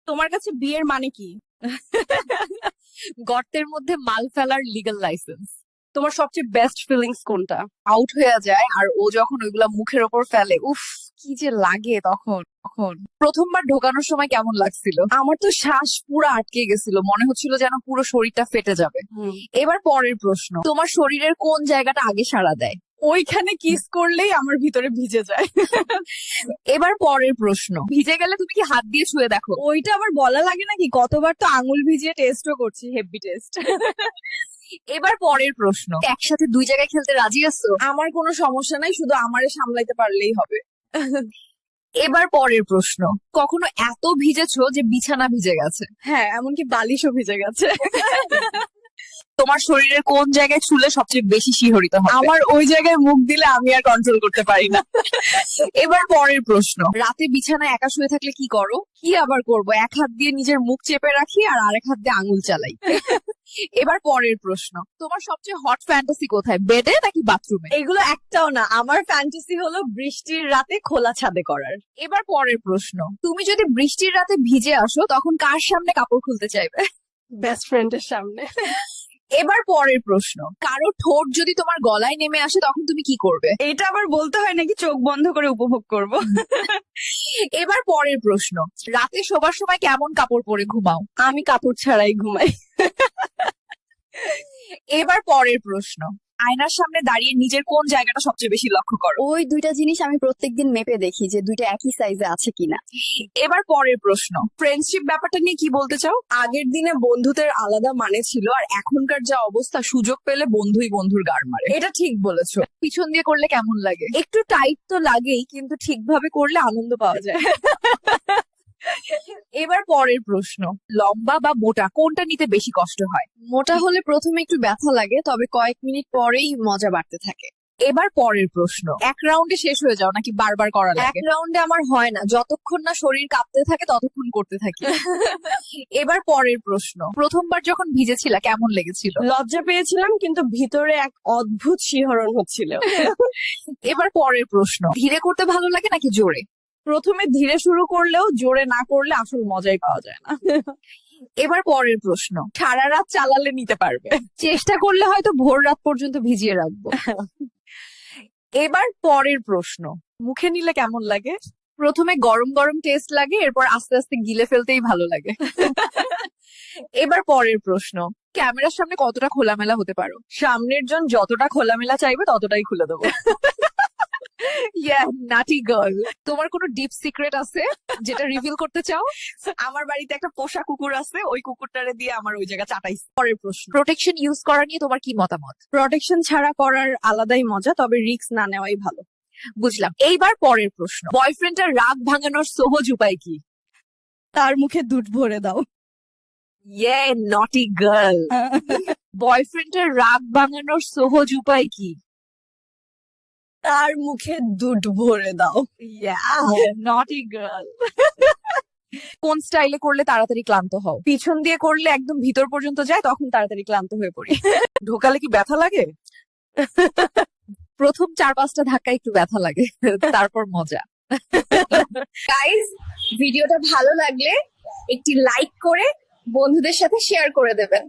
তোমার কাছে বিয়ের মানে কি? গর্তের মধ্যে মাল ফেলার লিগ্যাল লাইসেন্স। তোমার সবচেয়ে বেস্ট ফিলিংস কোনটা? আউট হয়ে যায় আর ও যখন ওইগুলা মুখের ওপর ফেলে, উফ কি যে লাগে তখন তখন প্রথমবার ঢোকানোর সময় কেমন লাগছিল? আমার তো শ্বাস পুরো আটকে গেছিল, মনে হচ্ছিল যেন পুরো শরীরটা ফেটে যাবে। এবার পরের প্রশ্ন, তোমার শরীরের কোন জায়গাটা আগে সাড়া দেয়? ওইখানে কিস করলেই আমার ভিতরে ভিজে যায়। এবার পরের প্রশ্ন, ভিজে গেলে তুমি কি হাত দিয়ে ছুঁয়ে দেখো? ওইটা আবার বলা লাগে নাকি? কতবার তো আঙুল ভিজিয়ে টেস্টও করছি, হেভি টেস্ট। এবার পরের প্রশ্ন, একসাথে দুই জায়গায় খেলতে রাজি আছো? আমার কোনো সমস্যা নাই, শুধু আমারে সামলাইতে পারলেই হবে। এবার পরের প্রশ্ন, কখনো এত ভিজেছো যে বিছানা ভিজে গেছে? হ্যাঁ, এমনকি বালিশও ভিজে গেছে। তোমার শরীরের কোন জায়গায় ছুলে সবচেয়ে বেশি শিহরিত হবে? আমার ওই জায়গায় মুখ দিলে আমি আর কন্ট্রোল করতে পারি না। এবার পরের প্রশ্ন, রাতে বিছানায় একা শুয়ে থাকলে কি করো? কি আবার করব, এক হাত দিয়ে নিজের মুখ চেপে রাখি আর আরেক হাত দিয়ে আঙুল চালাই। এবার পরের প্রশ্ন, তোমার সবচেয়ে হট ফ্যান্টাসি কোথায়, বেডে নাকি বাথরুমে? এগুলো একটাও না, আমার ফ্যান্টাসি হলো বৃষ্টির রাতে খোলা ছাদে করার। এবার পরের প্রশ্ন, তুমি যদি বৃষ্টির রাতে ভিজে আসো তখন কার সামনে কাপড় খুলতে চাইবে? বেস্ট ফ্রেন্ডের সামনে। এবার পরের প্রশ্ন, কারো ঠোঁট যদি তোমার গলায় নেমে আসে তখন তুমি কি করবে? এটা আবার বলতে হয় নাকি? চোখ বন্ধ করে উপভোগ করব। এবার পরের প্রশ্ন, রাতে শোবার সময় কেমন কাপড় পরে ঘুমাও? আমি কাপড় ছাড়াই ঘুমাই। এবার পরের প্রশ্ন, আয়নার সামনে দাঁড়িয়ে নিজের কোন জায়গাটা সবচেয়ে বেশি লক্ষ্য করো? ওই দুইটা জিনিস আমি প্রত্যেকদিন মেপে দেখি যে দুইটা একই সাইজে আছে কিনা। এবার পরের প্রশ্ন, ফ্রেন্ডশিপ ব্যাপারটা নিয়ে কি বলতে চাও? আগের দিনে বন্ধুদের আলাদা মানে ছিল, আর এখনকার যা অবস্থা, সুযোগ পেলে বন্ধুই বন্ধুর গাড় মারে। এটা ঠিক বলেছো। পিছন দিয়ে করলে কেমন লাগে? একটু টাইট তো লাগেই, কিন্তু ঠিকভাবে করলে আনন্দ পাওয়া যায়। এবার পরের প্রশ্ন, লম্বা বা মোটা কোনটা নিতে বেশি কষ্ট হয়? মোটা হলে প্রথমে একটু ব্যথা লাগে, তবে কয়েক মিনিট পরেই মজা বাড়তে থাকে। এবার পরের প্রশ্ন, এক রাউন্ডে শেষ হয়ে যাও নাকি বারবার করা এক লাগে? রাউন্ডে আমার হয় না, যতক্ষণ না শরীর কাঁপতে থাকে ততক্ষণ করতে থাকি। এবার পরের প্রশ্ন, প্রথমবার যখন ভিজেছিলা কেমন লেগেছিল? লজ্জা পেয়েছিলাম, কিন্তু ভিতরে এক অদ্ভুত শিহরণ হচ্ছিল। এবার পরের প্রশ্ন, ধীরে করতে ভালো লাগে নাকি জোরে? প্রথমে ধীরে শুরু করলেও জোরে না করলে আসল মজাই পাওয়া যায় না। এবার পরের প্রশ্ন, সারা রাত চালালে নিতে পারবে। চেষ্টা করলে হয়তো ভোর রাত পর্যন্ত ভিজিয়ে রাখবো। এবার পরের প্রশ্ন, মুখে নিলে কেমন লাগে? প্রথমে গরম গরম টেস্ট লাগে, এরপর আস্তে আস্তে গিলে ফেলতেই ভালো লাগে। এবার পরের প্রশ্ন, ক্যামেরার সামনে কতটা খোলামেলা হতে পারো? সামনের জন যতটা খোলামেলা চাইবে ততটাই খুলে দেবো। নাটি গার্ল, তোমার কোনো ডিপ সিক্রেট আছে যেটা রিভিল করতে চাও? আমার বাড়িতে একটা পোষা কুকুর আছে, ওই কুকুরটারে দিয়ে আমার ওই জায়গা চাটাইছে। পরের প্রশ্ন, প্রোটেকশন ইউজ করা নিয়ে তোমার কি মতামত? প্রোটেকশন ছাড়া করার আলাদাই মজা, তবে রিস্ক না নেওয়াই ভালো। বুঝলাম। এইবার পরের প্রশ্ন, বয়ফ্রেন্ডের রাগ ভাঙানোর সহজ উপায় কি? তার মুখে দুধ ভরে দাও। নটি গার্ল। বয়ফ্রেন্ডের রাগ ভাঙানোর সহজ উপায় কি? তার মুখে দুধ ভরে দাও। নটি গার্ল। কোন স্টাইলে করলে তাড়াতাড়ি ক্লান্ত হও? পিছন দিয়ে করলে একদম ভিতর পর্যন্ত যায়, তখন তাড়াতাড়ি ক্লান্ত হয়ে পড়ি। ঢোকালে কি ব্যথা লাগে? প্রথম 4-5টা ধাক্কা একটু ব্যথা লাগে, তারপর মজা। গাইস, ভিডিওটা ভালো লাগলে একটি লাইক করে বন্ধুদের সাথে শেয়ার করে দেবেন।